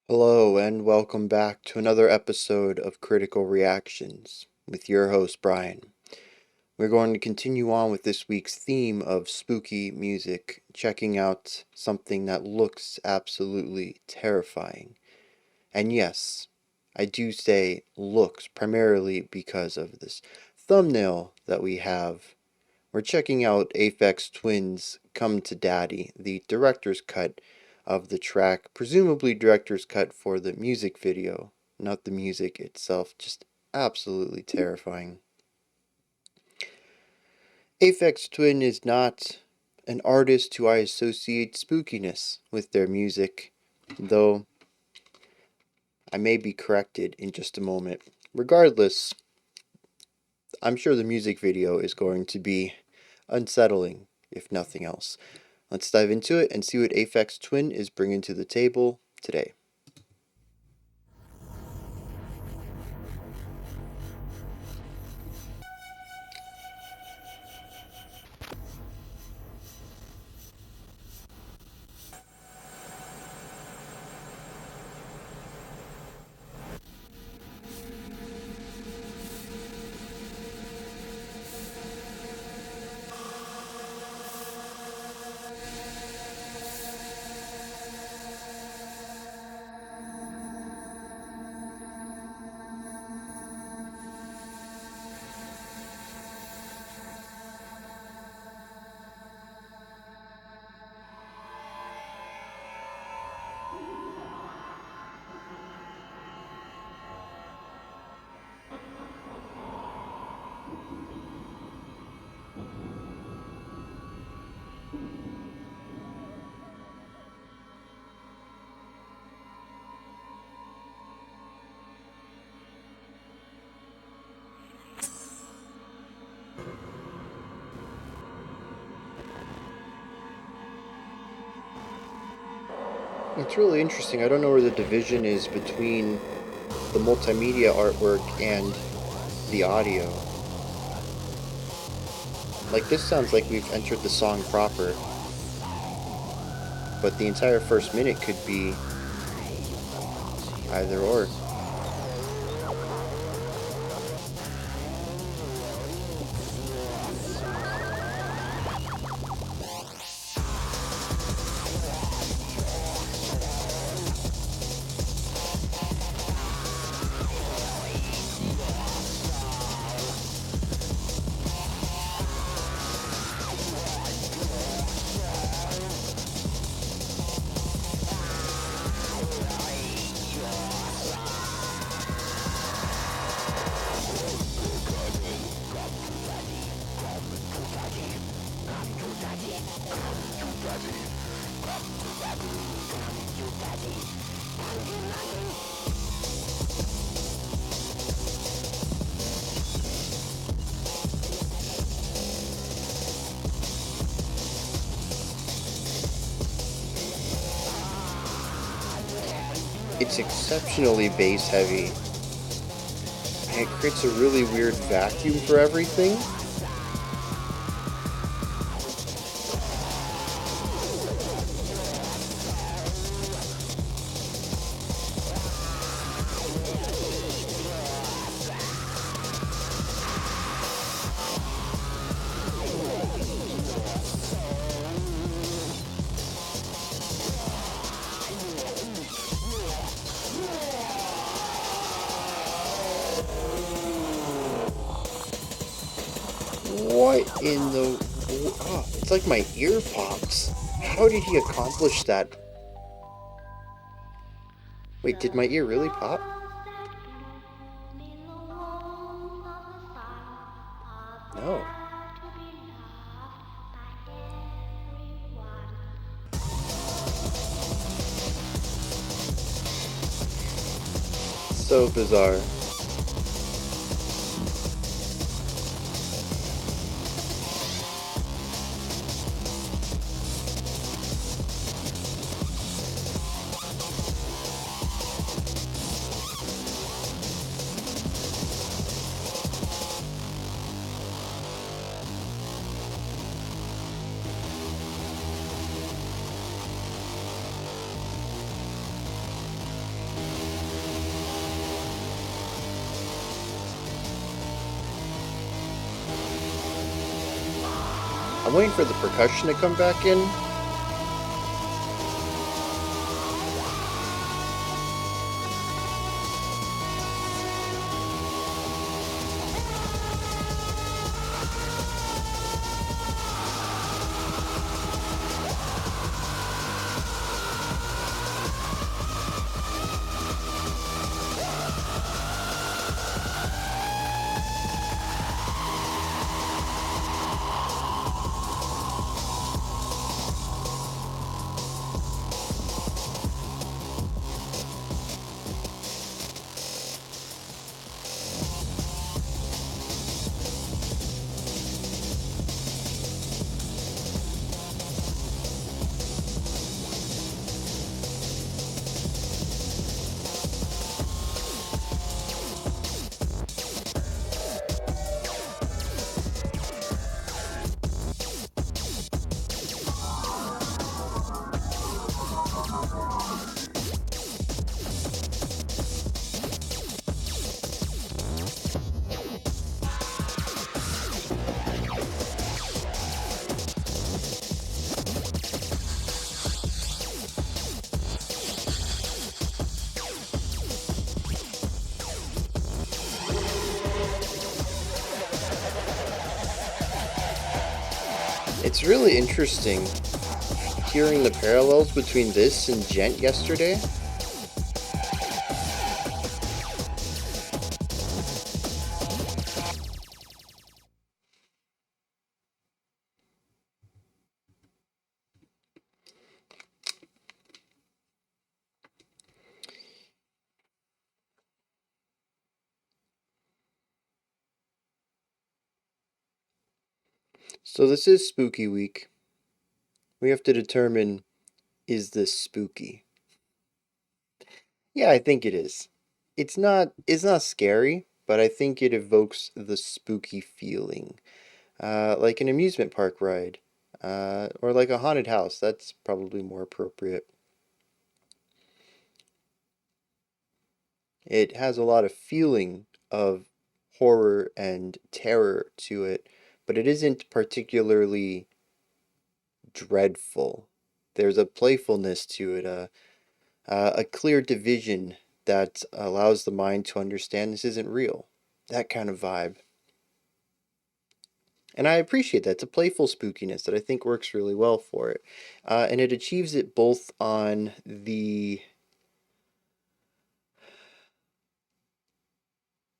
Hello, and welcome back to another episode of Critical Reactions with your host, Bryan. We're going to continue on with this week's theme of spooky music, checking out something that looks absolutely terrifying. And yes, I do say looks primarily because of this thumbnail that we have. We're checking out Aphex Twin's Come to Daddy, the director's cut of the track, presumably director's cut for the music video, not the music itself, just absolutely terrifying. Aphex Twin is not an artist who I associate spookiness with their music, though I may be corrected in just a moment. Regardless, I'm sure the music video is going to be unsettling, if nothing else. Let's dive into it and see what Aphex Twin is bringing to the table today. It's really interesting. I don't know where the division is between the multimedia artwork and the audio. Like, this sounds like we've entered the song proper, but the entire first minute could be either or. It's exceptionally bass heavy, and it creates a really weird vacuum for everything. What in the... Oh, it's like my ear pops. How did he accomplish that? Wait, did my ear really pop? No. So bizarre. I'm waiting for the percussion to come back in. It's really interesting hearing the parallels between this and Gent yesterday. So this is spooky week. We have to determine, is this spooky? Yeah, I think it is. It's not scary, but I think it evokes the spooky feeling. Like an amusement park ride. Or like a haunted house. That's probably more appropriate. It has a lot of feeling of horror and terror to it, but it isn't particularly dreadful. There's a playfulness to it, a clear division that allows the mind to understand this isn't real. That kind of vibe. And I appreciate that. It's a playful spookiness that I think works really well for it. And it achieves it both on the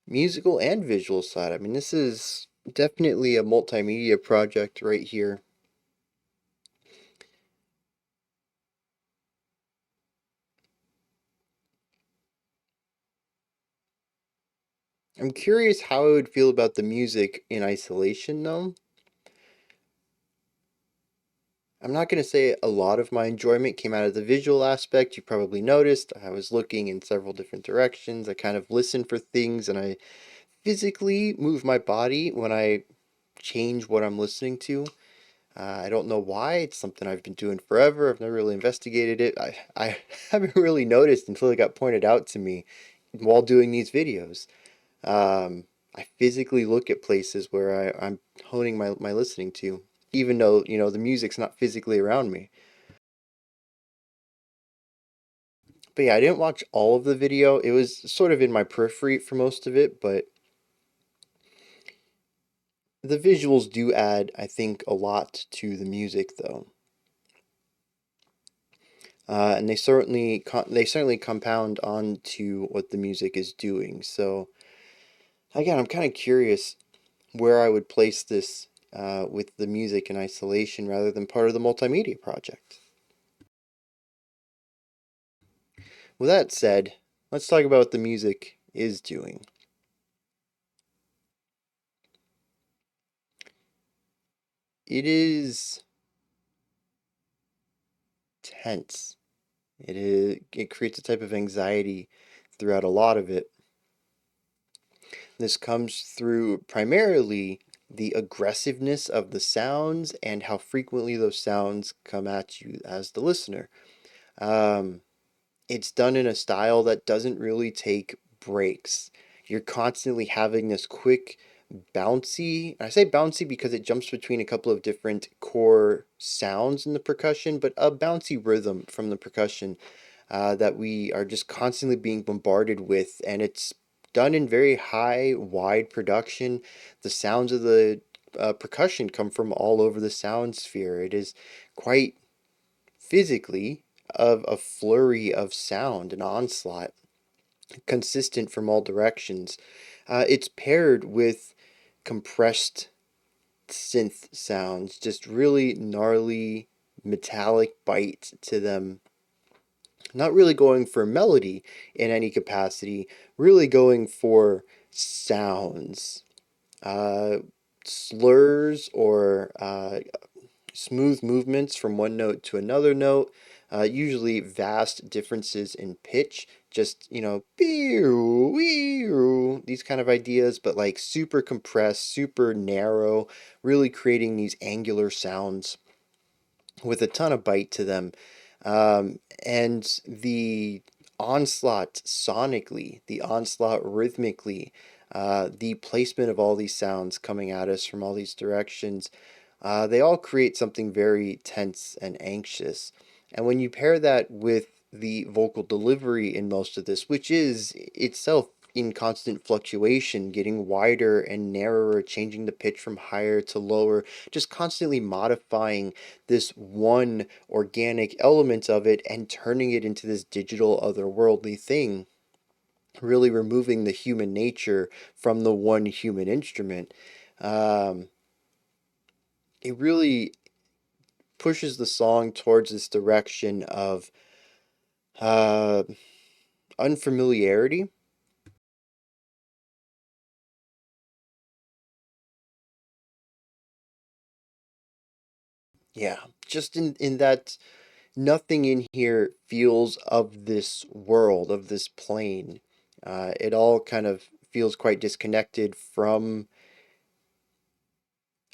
musical and visual side. I mean, this is definitely a multimedia project right here. I'm curious how I would feel about the music in isolation, though. I'm not going to say a lot of my enjoyment came out of the visual aspect. You probably noticed I was looking in several different directions. I kind of listen for things and I physically move my body when I change what I'm listening to. I don't know why. It's something I've been doing forever. I've never really investigated it. I haven't really noticed until it got pointed out to me while doing these videos. I physically look at places where I'm honing my listening to, even though, the music's not physically around me. But yeah, I didn't watch all of the video. It was sort of in my periphery for most of it, but the visuals do add, I think, a lot to the music, though. And they certainly compound on to what the music is doing. So again, I'm kind of curious where I would place this with the music in isolation rather than part of the multimedia project. With that said, let's talk about what the music is doing. It is tense. It creates a type of anxiety throughout a lot of it. This comes through primarily the aggressiveness of the sounds and how frequently those sounds come at you as the listener. Um, it's done in a style that doesn't really take breaks. You're constantly having this quick bouncy. I say bouncy because it jumps between a couple of different core sounds in the percussion, but a bouncy rhythm from the percussion that we are just constantly being bombarded with, and it's done in very high, wide production. The sounds of the percussion come from all over the sound sphere. It is quite physically of a flurry of sound, an onslaught, consistent from all directions. It's paired with compressed synth sounds, just really gnarly metallic bite to them. Not really going for melody in any capacity, really going for sounds, uh, slurs or smooth movements from one note to another note, usually vast differences in pitch, just, these kind of ideas, but like super compressed, super narrow, really creating these angular sounds with a ton of bite to them. And the onslaught sonically, the onslaught rhythmically, the placement of all these sounds coming at us from all these directions, they all create something very tense and anxious. And when you pair that with the vocal delivery in most of this, which is itself in constant fluctuation, getting wider and narrower, changing the pitch from higher to lower, just constantly modifying this one organic element of it and turning it into this digital otherworldly thing, really removing the human nature from the one human instrument. Um, it really pushes the song towards this direction of uh, unfamiliarity. Yeah, just in that nothing in here feels of this world, of this plane. It all kind of feels quite disconnected from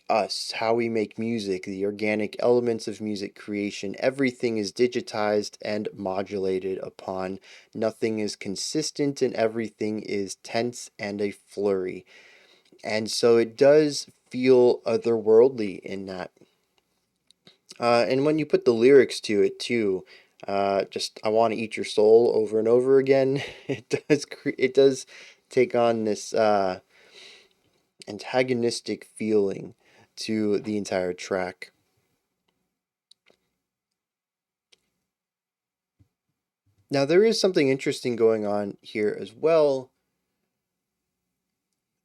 us, how we make music, the organic elements of music creation. Everything is digitized and modulated upon. Nothing is consistent and everything is tense and a flurry. And so it does feel otherworldly in that. And when you put the lyrics to it too, just "I want to eat your soul" over and over again, it does take on this antagonistic feeling to the entire track. Now there is something interesting going on here as well.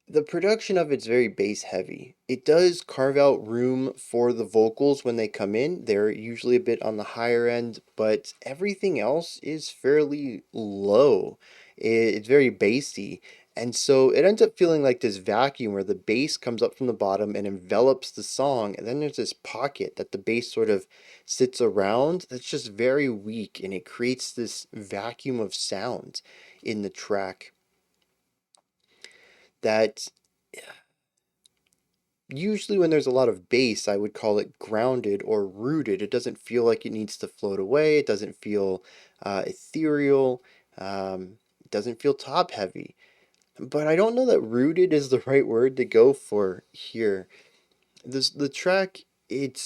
The production of it's very bass heavy. It does carve out room for the vocals when they come in. They're usually a bit on the higher end, but everything else is fairly low. It's very bassy. And so it ends up feeling like this vacuum where the bass comes up from the bottom and envelops the song. And then there's this pocket that the bass sort of sits around that's just very weak, and it creates this vacuum of sound in the track that usually when there's a lot of bass, I would call it grounded or rooted. It doesn't feel like it needs to float away. It doesn't feel ethereal. It doesn't feel top heavy. But I don't know that rooted is the right word to go for here. The track, it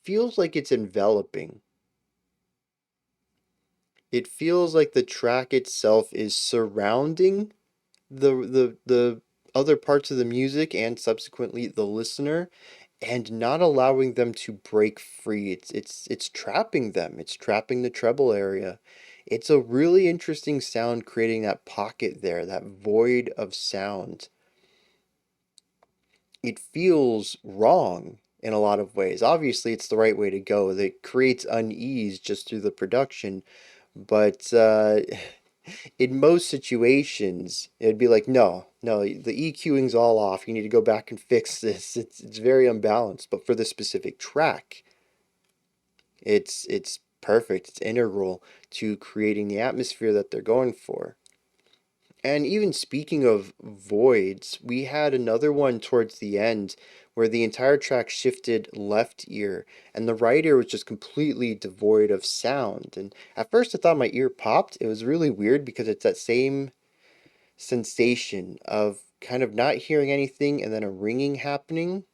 feels like it's enveloping. It feels like the track itself is surrounding the other parts of the music and subsequently the listener, and not allowing them to break free. It's trapping them. It's trapping the treble area. It's a really interesting sound, creating that pocket there, that void of sound. It feels wrong in a lot of ways. Obviously, it's the right way to go. That creates unease just through the production, but in most situations, it'd be like, no, no, the EQing's all off. You need to go back and fix this. It's very unbalanced. But for this specific track, it's perfect. It's integral to creating the atmosphere that they're going for. And even speaking of voids, we had another one towards the end where the entire track shifted left ear, and the right ear was just completely devoid of sound. And at first I thought my ear popped. It was really weird because it's that same sensation of kind of not hearing anything and then a ringing happening.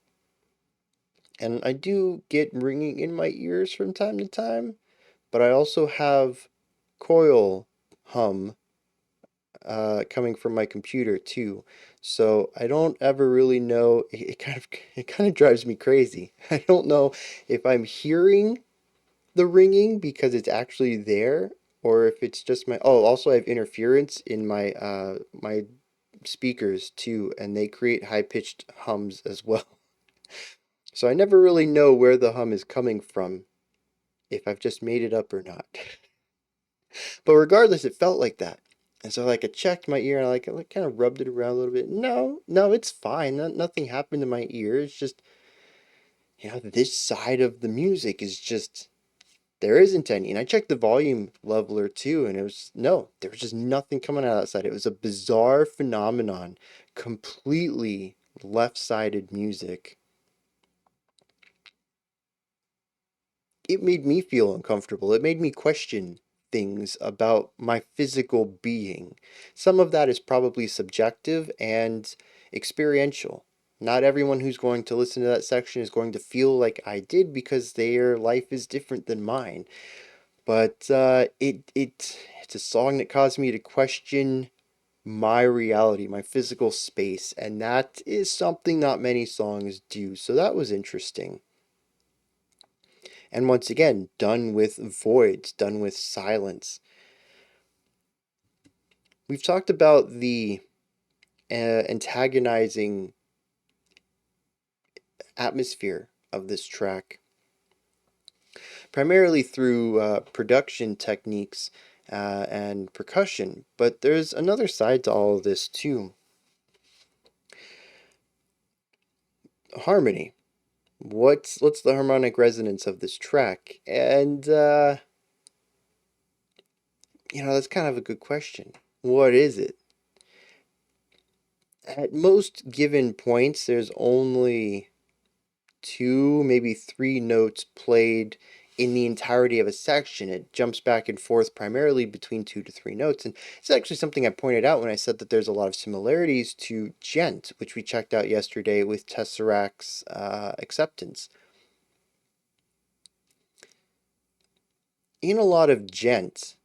And I do get ringing in my ears from time to time, but I also have coil hum coming from my computer too. So I don't ever really know. It kind of drives me crazy. I don't know if I'm hearing the ringing because it's actually there, or if it's just my. Oh, also I have interference in my speakers too, and they create high-pitched hums as well. So I never really know where the hum is coming from, if I've just made it up or not. But regardless, it felt like that. And so like I checked my ear and I kind of rubbed it around a little bit. No, no, it's fine. Nothing happened to my ear. It's just, this side of the music is just there isn't any. And I checked the volume leveler too, and it was no, there was just nothing coming out of that side. It was a bizarre phenomenon, completely left-sided music. It made me feel uncomfortable. It made me question things about my physical being. Some of that is probably subjective and experiential. Not everyone who's going to listen to that section is going to feel like I did because their life is different than mine. But it's a song that caused me to question my reality, my physical space, and that is something not many songs do. So that was interesting. And once again, done with voids, done with silence. We've talked about the antagonizing atmosphere of this track, primarily through production techniques and percussion, but there's another side to all of this too. Harmony. What's the harmonic resonance of this track? And that's kind of a good question. What is it? At most given points, there's only two, maybe three notes played in the entirety of a section. It jumps back and forth primarily between 2 to 3 notes. And it's actually something I pointed out when I said that there's a lot of similarities to Gent, which we checked out yesterday with Tesseract's Acceptance. In a lot of Gent,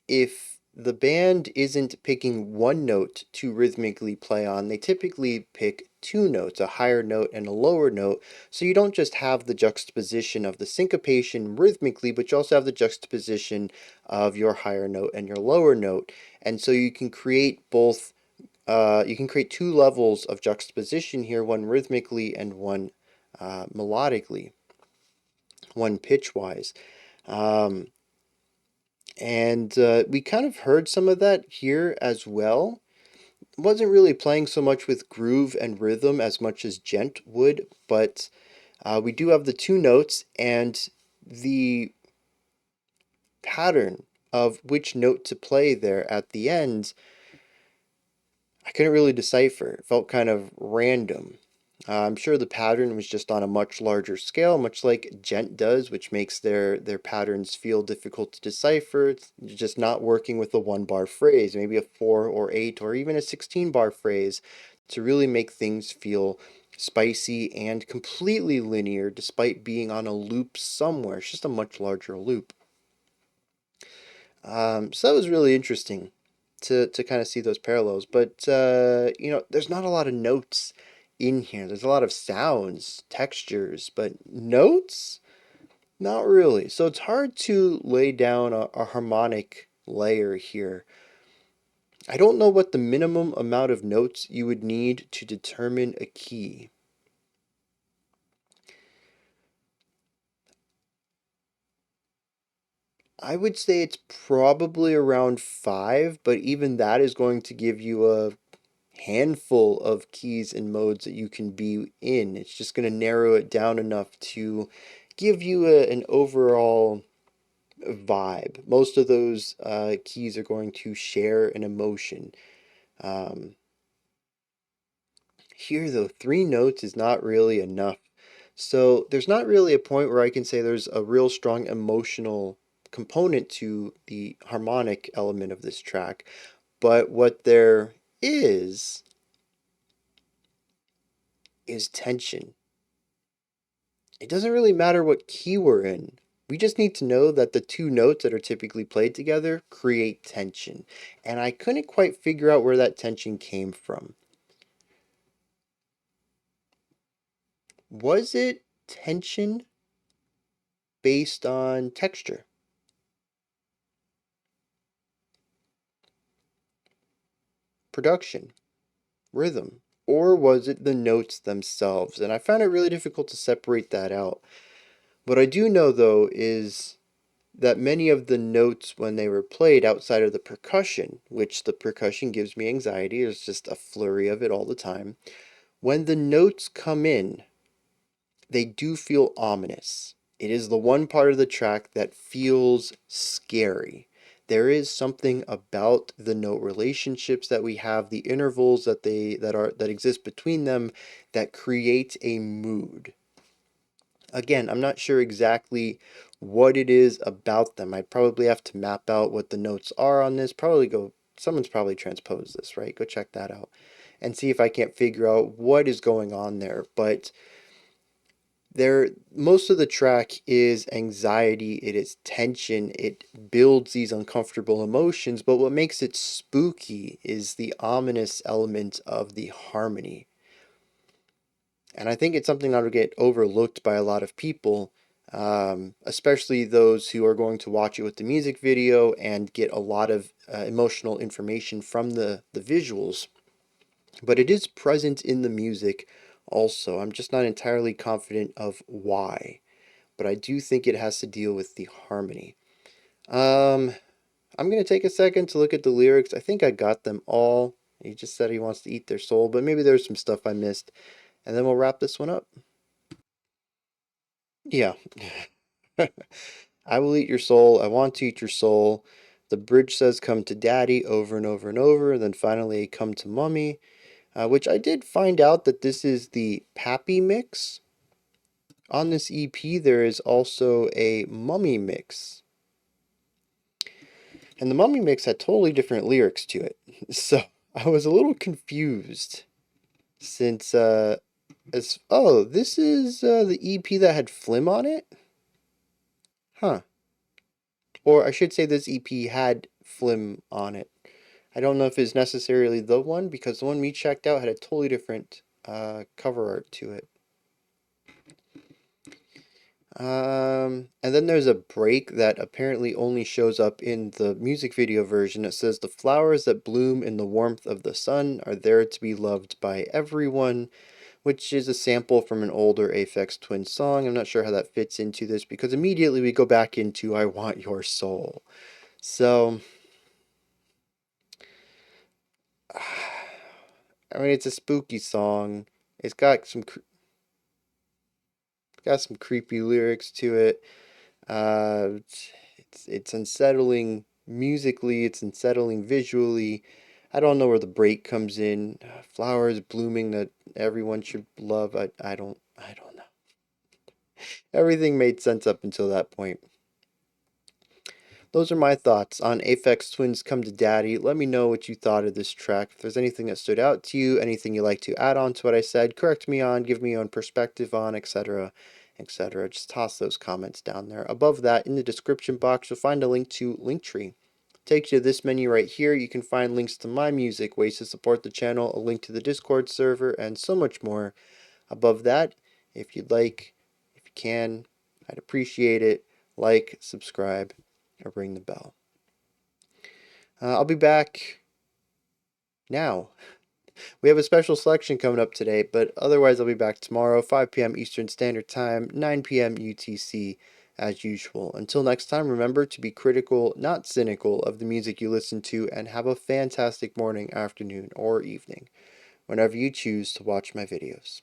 if the band isn't picking one note to rhythmically play on, they typically pick two notes, a higher note and a lower note, so you don't just have the juxtaposition of the syncopation rhythmically, but you also have the juxtaposition of your higher note and your lower note. And so you can create both, you can create two levels of juxtaposition here, one rhythmically and one melodically, one pitch-wise. Um, and we kind of heard some of that here as well. Wasn't really playing so much with groove and rhythm as much as Gent would, but we do have the two notes and the pattern of which note to play there at the end. I couldn't really decipher. It felt kind of random. I'm sure the pattern was just on a much larger scale, much like Gent does, which makes their patterns feel difficult to decipher. It's just not working with a 1 bar phrase, maybe a 4 or 8 or even a 16 bar phrase to really make things feel spicy and completely linear despite being on a loop somewhere. It's just a much larger loop. So that was really interesting to kind of see those parallels. But there's not a lot of notes in here. There's a lot of sounds, textures, but notes, not really. So it's hard to lay down a harmonic layer here. I don't know what the minimum amount of notes you would need to determine a key. I would say it's probably around 5, but even that is going to give you a handful of keys and modes that you can be in. It's just going to narrow it down enough to give you an overall vibe. Most of those keys are going to share an emotion. Um, Here, though, 3 notes is not really enough. So there's not really a point where I can say there's a real strong emotional component to the harmonic element of this track. But what there is tension. It doesn't really matter what key we're in. We just need to know that the 2 notes that are typically played together create tension. And I couldn't quite figure out where that tension came from. Was it tension based on texture, production, rhythm, or was it the notes themselves? And I found it really difficult to separate that out. What I do know, though, is that many of the notes, when they were played outside of the percussion, which the percussion gives me anxiety, there's just a flurry of it all the time. When the notes come in, they do feel ominous. It is the one part of the track that feels scary. There is something about the note relationships that we have, the intervals that exist between them, that create a mood. Again, I'm not sure exactly what it is about them. I'd probably have to map out what the notes are on this. Someone's probably transposed this, right? Go check that out and see if I can't figure out what is going on there. But most of the track is anxiety, it is tension, it builds these uncomfortable emotions, but what makes it spooky is the ominous element of the harmony. And I think it's something that'll get overlooked by a lot of people, especially those who are going to watch it with the music video and get a lot of emotional information from the visuals. But it is present in the music also. I'm just not entirely confident of why, but I do think it has to deal with the harmony. I'm going to take a second to look at the lyrics. I think I got them all. He just said he wants to eat their soul, but maybe there's some stuff I missed. And then we'll wrap this one up. Yeah. I will eat your soul. I want to eat your soul. The bridge says come to daddy over and over and over. And then finally come to mummy, which I did find out that this is the Pappy mix. On this EP, there is also a mummy mix. And the mummy mix had totally different lyrics to it. So I was a little confused since, this is the EP that had Flim on it? Huh. Or I should say this EP had Flim on it. I don't know if it's necessarily the one, because the one we checked out had a totally different cover art to it. And then there's a break that apparently only shows up in the music video version. It says, the flowers that bloom in the warmth of the sun are there to be loved by everyone, which is a sample from an older Aphex Twin song. I'm not sure how that fits into this, because immediately we go back into I Want Your Soul. So, I mean, it's a spooky song. It's got some creepy lyrics to it. It's unsettling musically. It's unsettling visually. I don't know where the break comes in. Flowers blooming that everyone should love. I don't know. Everything made sense up until that point. Those are my thoughts on Aphex Twin's Come to Daddy. Let me know what you thought of this track. If there's anything that stood out to you, anything you'd like to add on to what I said, correct me on, give me your own perspective on, etc., etc. Just toss those comments down there. Above that, in the description box, you'll find a link to Linktree. Takes you to this menu right here. You can find links to my music, ways to support the channel, a link to the Discord server, and so much more. Above that, if you'd like, if you can, I'd appreciate it. Like, subscribe, or ring the bell. I'll be back now. We have a special selection coming up today, but otherwise I'll be back tomorrow, 5 p.m. Eastern Standard Time, 9 p.m. UTC, as usual. Until next time, remember to be critical, not cynical, of the music you listen to, and have a fantastic morning, afternoon, or evening, whenever you choose to watch my videos.